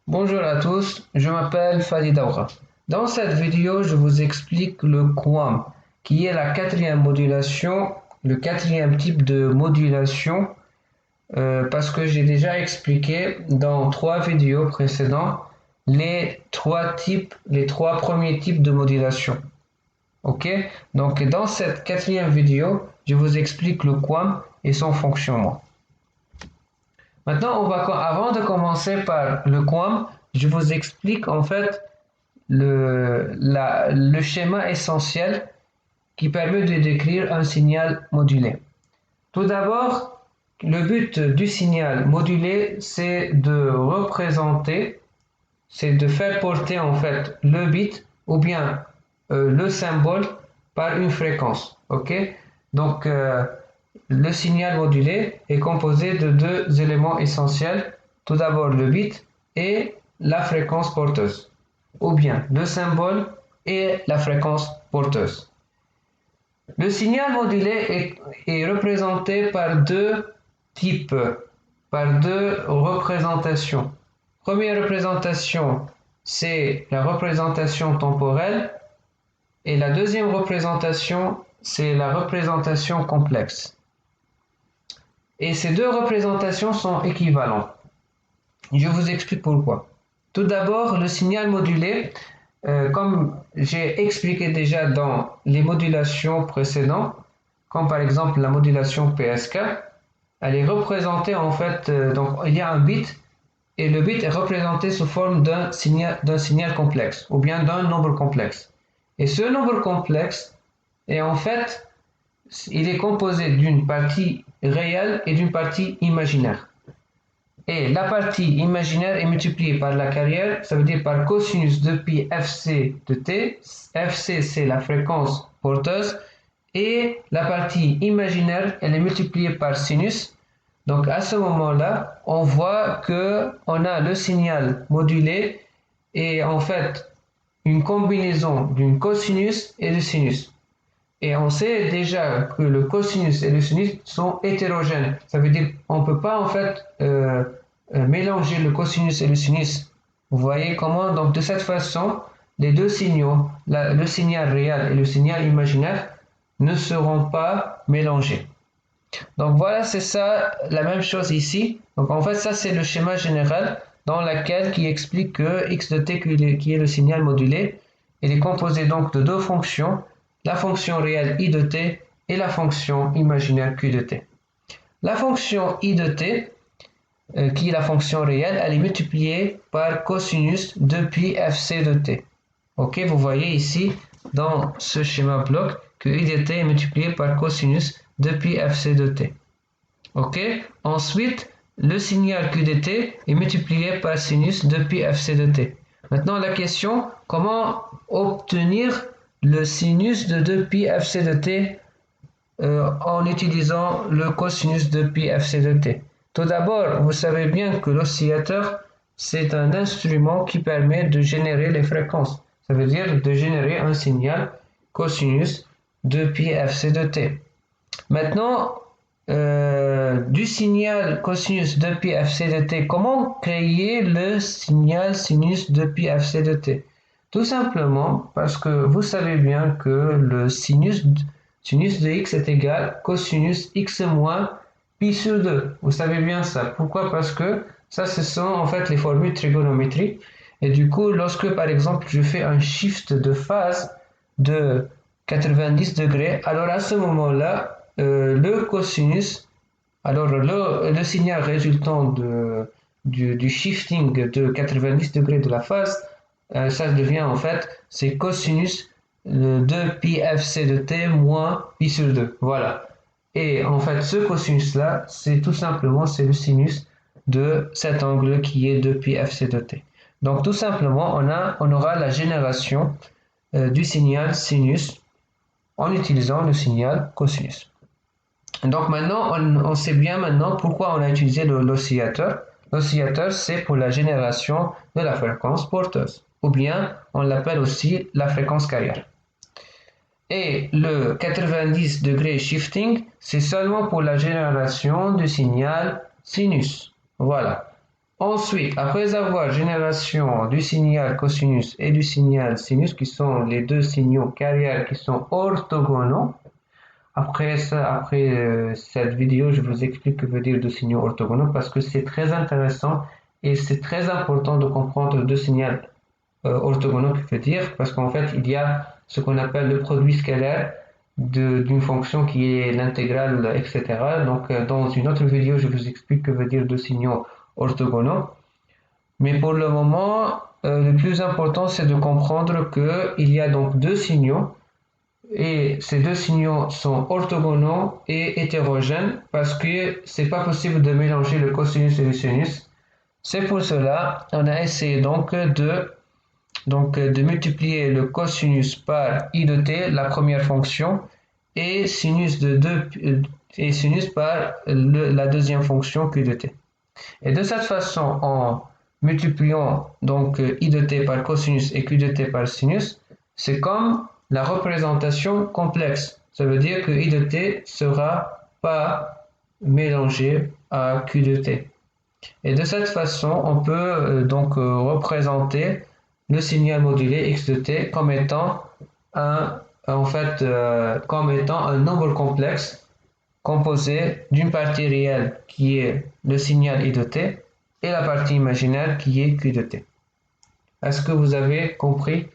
Bonjour à tous, je m'appelle Fadi Daoura. Dans cette vidéo, je vous explique le QAM, qui est la quatrième modulation, le quatrième type de modulation, parce que j'ai déjà expliqué dans trois vidéos précédentes les trois premiers types de modulation. Ok? Donc dans cette quatrième vidéo, je vous explique le QAM et son fonctionnement. Maintenant, avant de commencer par le QAM, je vous explique en fait le schéma essentiel qui permet de décrire un signal modulé. Tout d'abord, le but du signal modulé, c'est de faire porter en fait le bit ou bien le symbole par une fréquence. Ok? Donc, le signal modulé est composé de deux éléments essentiels. Tout d'abord le bit et la fréquence porteuse, ou bien le symbole et la fréquence porteuse. Le signal modulé est représenté par deux types, par deux représentations. Première représentation, c'est la représentation temporelle et la deuxième représentation, c'est la représentation complexe. Et ces deux représentations sont équivalentes. Je vous explique pourquoi. Tout d'abord, le signal modulé, comme j'ai expliqué déjà dans les modulations précédentes, comme par exemple la modulation PSK, elle est représentée en fait, donc il y a un bit et le bit est représenté sous forme d'un signal complexe ou bien d'un nombre complexe. Et ce nombre complexe est en fait, il est composé d'une partie réelle et d'une partie imaginaire. Et la partie imaginaire est multipliée par la carrière, ça veut dire par cosinus de pi fc de t. Fc, c'est la fréquence porteuse. Et la partie imaginaire, elle est multipliée par sinus. Donc à ce moment-là, on voit qu'on a le signal modulé et en fait une combinaison d'une cosinus et de sinus. Et on sait déjà que le cosinus et le sinus sont hétérogènes. Ça veut dire qu'on ne peut pas en fait mélanger le cosinus et le sinus. Vous voyez comment? Donc de cette façon, les deux signaux, le signal réel et le signal imaginaire, ne seront pas mélangés. Donc voilà, c'est ça, la même chose ici. Donc en fait, ça c'est le schéma général qui explique que x de t, qui est le signal modulé, il est composé donc de deux fonctions, la fonction réelle i de t et la fonction imaginaire q de t. La fonction i de t, qui est la fonction réelle, elle est multipliée par cosinus de pi fc de t. Ok, vous voyez ici dans ce schéma bloc que i de t est multiplié par cosinus de pi fc de t. Ok, ensuite le signal q de t est multiplié par sinus de pi fc de t. Maintenant la question, comment obtenir le sinus de 2pi fc de t en utilisant le cosinus de pi fc de t. Tout d'abord, vous savez bien que l'oscillateur, c'est un instrument qui permet de générer les fréquences. Ça veut dire de générer un signal cosinus de pi fc de t. Maintenant, du signal cosinus de pi fc de t, comment créer le signal sinus de pi fc de t? Tout simplement parce que vous savez bien que le sinus de x est égal cosinus x moins pi sur 2. Vous savez bien ça. Pourquoi? Parce que ça, ce sont en fait les formules trigonométriques. Et du coup, lorsque par exemple je fais un shift de phase de 90 degrés, alors à ce moment-là, le cosinus, alors le signal résultant du shifting de 90 degrés de la phase, ça devient en fait, c'est cosinus de pi fc de t moins pi sur 2. Voilà. Et en fait, ce cosinus-là, c'est tout simplement, c'est le sinus de cet angle qui est de pi fc de t. Donc tout simplement, on aura la génération du signal sinus en utilisant le signal cosinus. Donc maintenant, on sait bien maintenant pourquoi on a utilisé l'oscillateur. L'oscillateur, c'est pour la génération de la fréquence porteuse, ou bien on l'appelle aussi la fréquence carrière. Et le 90 degrés shifting, c'est seulement pour la génération du signal sinus. Voilà. Ensuite, après avoir génération du signal cosinus et du signal sinus, qui sont les deux signaux carrières qui sont orthogonaux, après ça, après cette vidéo, je vous explique ce que veut dire deux signaux orthogonaux parce que c'est très intéressant et c'est très important de comprendre deux signaux orthogonaux que veut dire parce qu'en fait, il y a ce qu'on appelle le produit scalaire d'une fonction qui est l'intégrale, etc. Donc, dans une autre vidéo, je vous explique ce que veut dire deux signaux orthogonaux. Mais pour le moment, le plus important, c'est de comprendre qu'il y a donc deux signaux et ces deux signaux sont orthogonaux et hétérogènes parce que c'est pas possible de mélanger le cosinus et le sinus. C'est pour cela qu'on a essayé donc de multiplier le cosinus par i de t, la première fonction, et sinus et sinus par la deuxième fonction q de t. Et de cette façon, en multipliant donc i de t par cosinus et q de t par sinus, c'est comme la représentation complexe. Ça veut dire que i de t sera pas mélangé à q de t. Et de cette façon, on peut donc représenter le signal modulé x de t comme étant comme étant un nombre complexe composé d'une partie réelle qui est le signal i de t et la partie imaginaire qui est q de t. Est-ce que vous avez compris?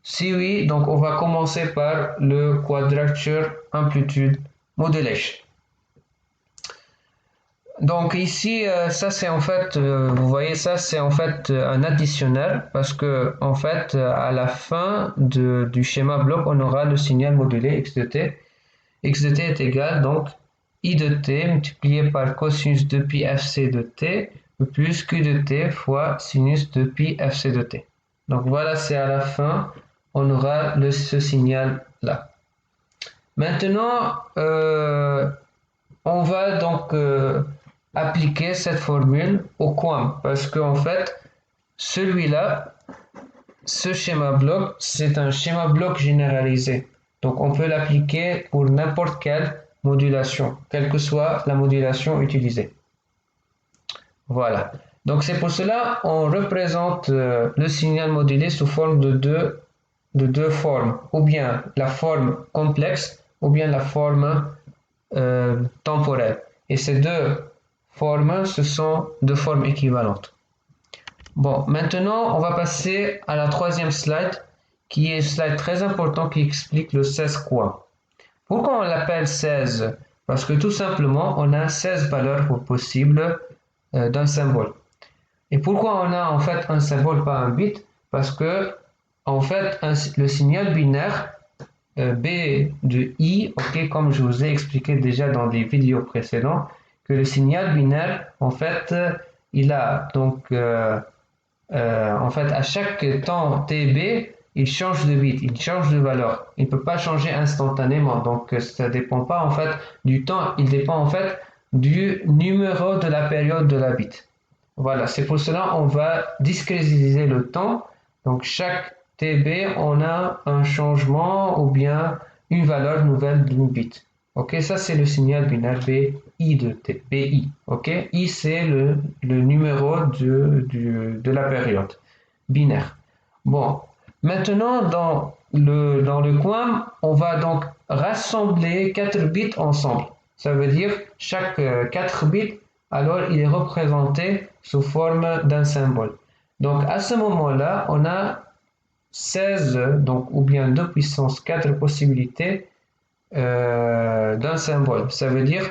Si oui, donc on va commencer par le quadrature amplitude modulation. Donc ici, ça c'est en fait, vous voyez ça c'est en fait un additionnel parce que en fait à la fin du schéma bloc on aura le signal modulé x de t. X de t est égal donc i de t multiplié par cosinus de pi fc de t plus q de t fois sinus de pi fc de t. Donc voilà, c'est à la fin, on aura ce signal là. Maintenant, on va donc appliquer cette formule au QAM parce qu'en fait, celui-là, ce schéma bloc, c'est un schéma bloc généralisé. Donc on peut l'appliquer pour n'importe quelle modulation, quelle que soit la modulation utilisée. Voilà. Donc c'est pour cela on représente le signal modulé sous forme de deux formes, ou bien la forme complexe, ou bien la forme temporelle. Et ces deux formes, ce sont deux formes équivalentes. Bon, maintenant, on va passer à la troisième slide, qui est une slide très importante qui explique le 16 quoi. Pourquoi on l'appelle 16? Parce que tout simplement, on a 16 valeurs possibles d'un symbole. Et pourquoi on a en fait un symbole, pas un bit? Parce que en fait, le signal binaire B de I, ok, comme je vous ai expliqué déjà dans des vidéos précédentes, que le signal binaire, en fait, il a donc, en fait, à chaque temps TB, il change de bit, il change de valeur. Il ne peut pas changer instantanément, donc ça ne dépend pas en fait du temps, il dépend en fait du numéro de la période de la bit. Voilà, c'est pour cela on va discrétiser le temps. Donc chaque TB, on a un changement ou bien une valeur nouvelle d'une bit. Ok, ça c'est le signal binaire BI de T, BI. Ok, I c'est le numéro de la période binaire. Bon, maintenant dans le coin, on va donc rassembler 4 bits ensemble. Ça veut dire chaque 4 bits, alors il est représenté sous forme d'un symbole. Donc à ce moment-là, on a 16, donc, ou bien 2 puissance 4 possibilités d'un symbole. Ça veut dire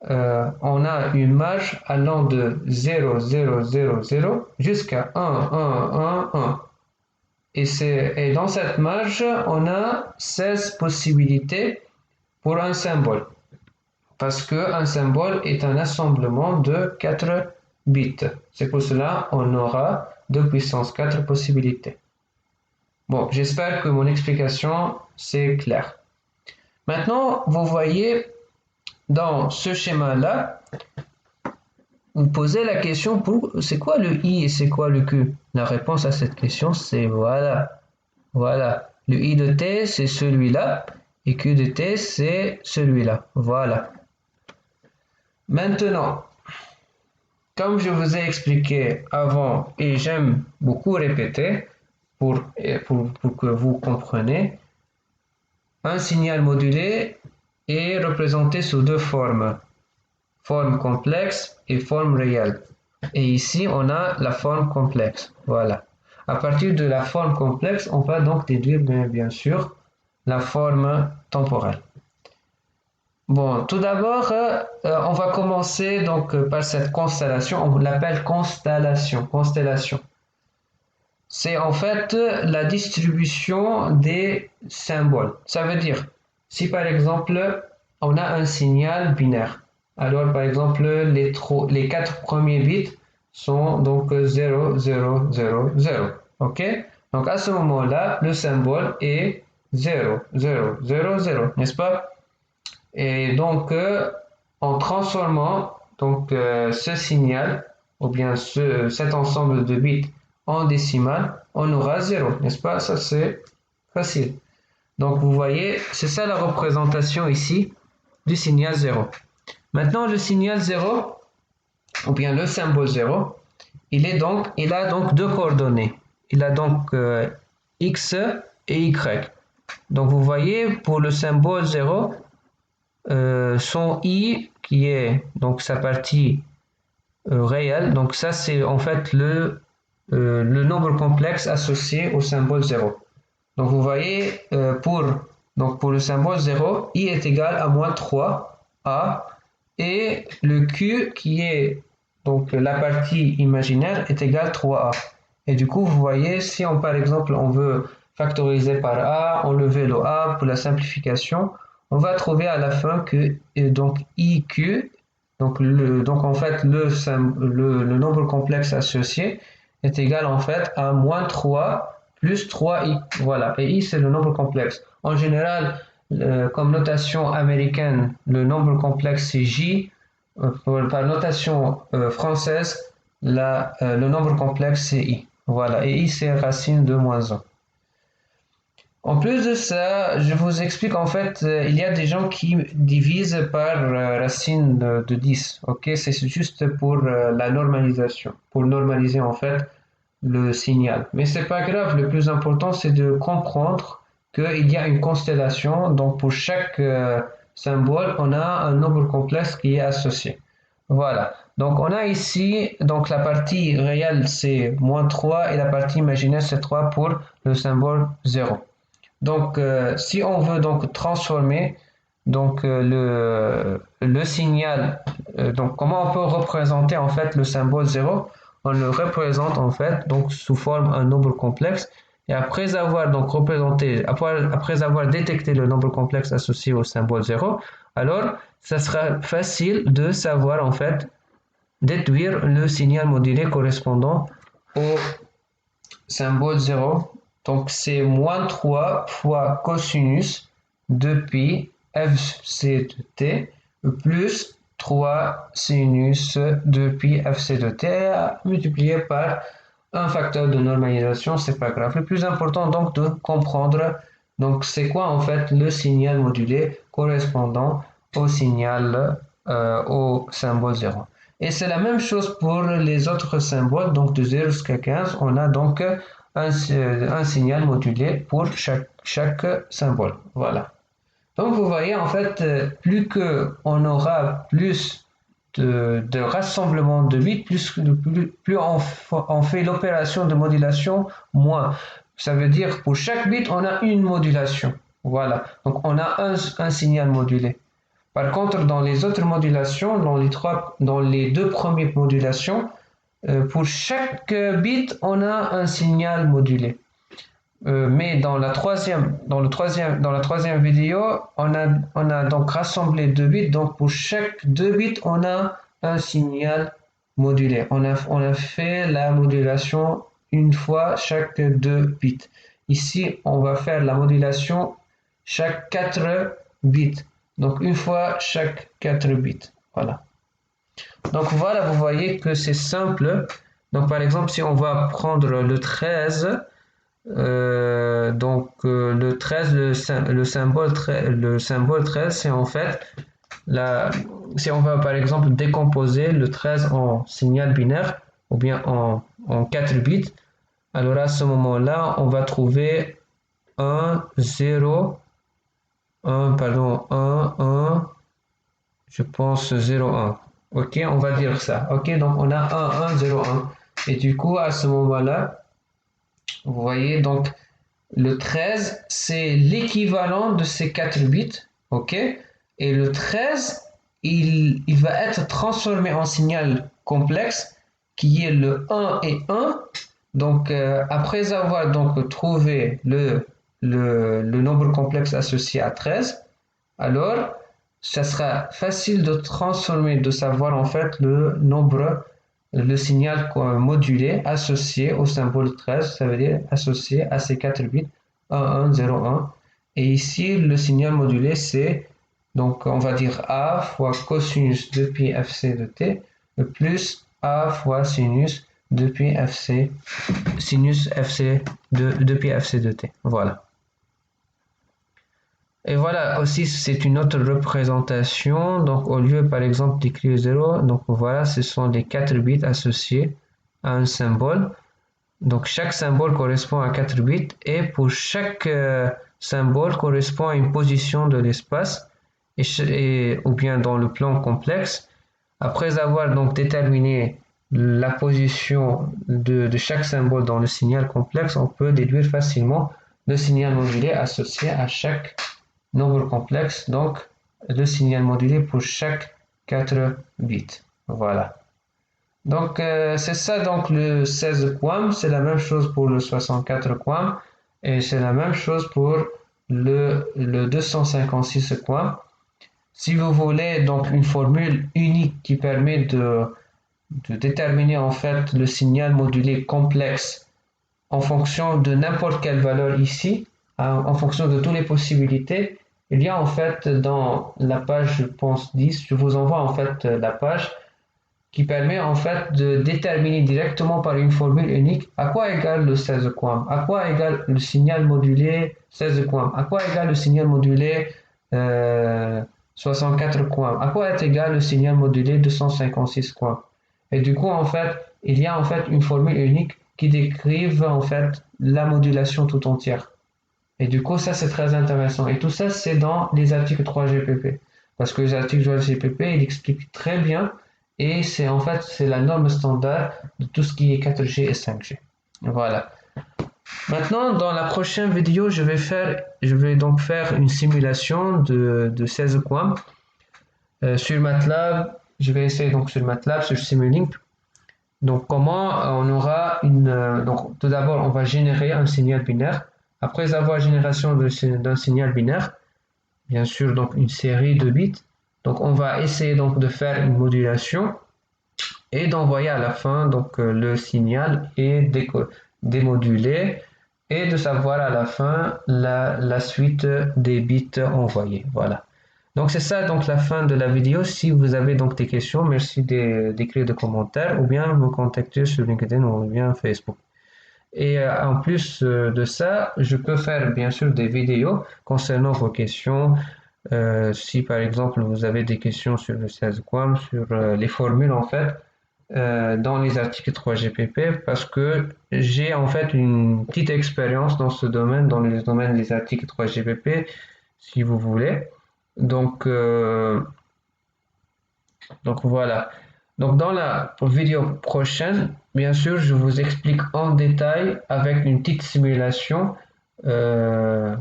on a une marge allant de 0, 0, 0, 0 jusqu'à 1, 1, 1, 1. Et dans cette marge, on a 16 possibilités pour un symbole. Parce qu'un symbole est un assemblement de 4 bits. C'est pour cela qu'on aura 2 puissance 4 possibilités. Bon, j'espère que mon explication c'est clair. Maintenant, vous voyez dans ce schéma-là, vous posez la question c'est quoi le I et c'est quoi le Q? La réponse à cette question c'est voilà. Voilà. Le I de T c'est celui-là et Q de T c'est celui-là. Voilà. Maintenant, comme je vous ai expliqué avant, et j'aime beaucoup répéter pour que vous compreniez, un signal modulé est représenté sous deux formes, forme complexe et forme réelle. Et ici, on a la forme complexe. Voilà. À partir de la forme complexe, on va donc déduire bien sûr la forme temporelle. Bon, tout d'abord, on va commencer donc par cette constellation. On l'appelle constellation. Constellation. C'est en fait la distribution des symboles. Ça veut dire, si par exemple, on a un signal binaire, alors par exemple, les quatre premiers bits sont donc 0, 0, 0, 0. OK? Donc à ce moment-là, le symbole est 0, 0, 0, 0, n'est-ce pas? Et donc, en transformant donc, ce signal, ou bien cet ensemble de bits en décimale, on aura 0, n'est-ce pas? Ça, c'est facile. Donc, vous voyez, c'est ça la représentation ici du signal 0. Maintenant, le signal 0, ou bien le symbole 0, il a donc deux coordonnées. Il a donc x et y. Donc, vous voyez, pour le symbole 0, son i qui est donc sa partie réelle, donc ça c'est en fait le nombre complexe associé au symbole 0. Donc vous voyez pour le symbole 0, i est égal à moins 3a et le q qui est donc la partie imaginaire est égal à 3a. Et du coup vous voyez si on par exemple on veut factoriser par a, enlever le a pour la simplification, on va trouver à la fin que donc IQ, donc en fait le nombre complexe associé est égal en fait à moins 3 plus 3i. Voilà, et i c'est le nombre complexe. En général, comme notation américaine, le nombre complexe c'est j. Par notation française, le nombre complexe c'est i. Voilà, et i c'est racine de moins 1. En plus de ça, je vous explique en fait, il y a des gens qui divisent par racine de 10. Ok, c'est juste pour la normalisation, pour normaliser en fait le signal. Mais c'est pas grave, le plus important c'est de comprendre qu'il y a une constellation, donc pour chaque symbole, on a un nombre complexe qui est associé. Voilà, donc on a ici, donc la partie réelle c'est moins 3 et la partie imaginaire c'est 3 pour le symbole 0. Donc, si on veut donc transformer donc le signal, donc comment on peut représenter en fait le symbole 0? On le représente en fait donc sous forme un nombre complexe. Et après avoir donc représenté, après avoir détecté le nombre complexe associé au symbole 0, alors ça sera facile de savoir en fait déduire le signal modulé correspondant au symbole 0. Donc c'est moins 3 fois cosinus de pi fc de t plus 3 sinus de pi fc de t multiplié par un facteur de normalisation, c'est pas grave. Le plus important donc de comprendre donc c'est quoi en fait le signal modulé correspondant au signal au symbole 0. Et c'est la même chose pour les autres symboles, donc de 0 jusqu'à 15, on a donc un signal modulé pour chaque symbole. Voilà. Donc vous voyez en fait, plus on aura plus de rassemblement de bits, plus on fait l'opération de modulation, moins. Ça veut dire pour chaque bit, on a une modulation. Voilà. Donc on a un signal modulé. Par contre, dans les autres modulations, dans les deux premières modulations, pour chaque bit, on a un signal modulé. Mais dans la troisième vidéo, on a donc rassemblé deux bits. Donc pour chaque deux bits, on a un signal modulé. On a fait la modulation une fois chaque deux bits. Ici, on va faire la modulation chaque 4 bits. Donc une fois chaque 4 bits. Voilà. Donc voilà, vous voyez que c'est simple. Donc par exemple, si on va prendre le 13, le 13, le symbole 13, c'est en fait si on va par exemple décomposer le 13 en signal binaire ou bien en 4 bits, alors à ce moment-là, on va trouver 1, 0, 1, pardon, 1, je pense 0, 1. Ok, on va dire ça. Ok, donc on a 1, 1, 0, 1. Et du coup, à ce moment-là, vous voyez, donc le 13, c'est l'équivalent de ces 4 bits. Ok, et le 13, il va être transformé en signal complexe qui est le 1 et 1. Donc, après avoir donc trouvé le nombre complexe associé à 13, alors ça sera facile de transformer, de savoir en fait le signal modulé associé au symbole 13, ça veut dire associé à ces 4 bits 1, 1, 0, 1. Et ici, le signal modulé, c'est donc on va dire A fois cosinus de pi fc de t plus A fois sinus de pi fc de pi fc de t. Voilà. Et voilà, aussi c'est une autre représentation. Donc au lieu par exemple d'écrire 0, donc voilà, ce sont les 4 bits associés à un symbole. Donc chaque symbole correspond à 4 bits et pour chaque symbole correspond à une position de l'espace ou bien dans le plan complexe. Après avoir donc déterminé la position de chaque symbole dans le signal complexe, on peut déduire facilement le signal modulé associé à chaque nombre complexe, donc le signal modulé pour chaque 4 bits. Voilà. Donc c'est ça donc le 16 QAM, c'est la même chose pour le 64 QAM et c'est la même chose pour le 256 QAM. Si vous voulez donc une formule unique qui permet de déterminer en fait le signal modulé complexe en fonction de n'importe quelle valeur ici, en fonction de toutes les possibilités, il y a en fait dans la page, je pense 10, je vous envoie en fait la page qui permet en fait de déterminer directement par une formule unique à quoi égale le 16 QAM, à quoi égale le signal modulé 16 QAM, à quoi égale le signal modulé 64 QAM, à quoi est égal le signal modulé 256 QAM. Et du coup, en fait, il y a en fait une formule unique qui décrive en fait la modulation tout entière. Et du coup, ça c'est très intéressant. Et tout ça, c'est dans les articles 3GPP. Parce que les articles 3GPP, ils expliquent très bien et c'est en fait c'est la norme standard de tout ce qui est 4G et 5G. Voilà. Maintenant, dans la prochaine vidéo, je vais donc faire une simulation de 16 QAM sur MATLAB. Je vais essayer donc sur MATLAB, sur Simulink. Donc comment on aura donc tout d'abord on va générer un signal binaire. Après avoir génération d'un signal binaire, bien sûr donc une série de bits. Donc on va essayer donc de faire une modulation et d'envoyer à la fin donc le signal est démodulé et de savoir à la fin la suite des bits envoyés. Voilà. Donc c'est ça donc la fin de la vidéo. Si vous avez donc des questions, merci d'écrire des commentaires ou bien me contacter sur LinkedIn ou bien Facebook. Et en plus de ça, je peux faire bien sûr des vidéos concernant vos questions. Si par exemple vous avez des questions sur le 16 QAM, sur les formules en fait, dans les articles 3GPP, parce que j'ai en fait une petite expérience dans ce domaine, dans le domaine des articles 3GPP, si vous voulez. Donc voilà. Donc dans la vidéo prochaine, bien sûr, je vous explique en détail avec une petite simulation. Le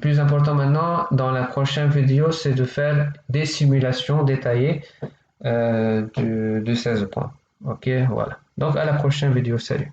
plus important maintenant dans la prochaine vidéo, c'est de faire des simulations détaillées de 16 points. Ok, voilà. Donc à la prochaine vidéo, salut.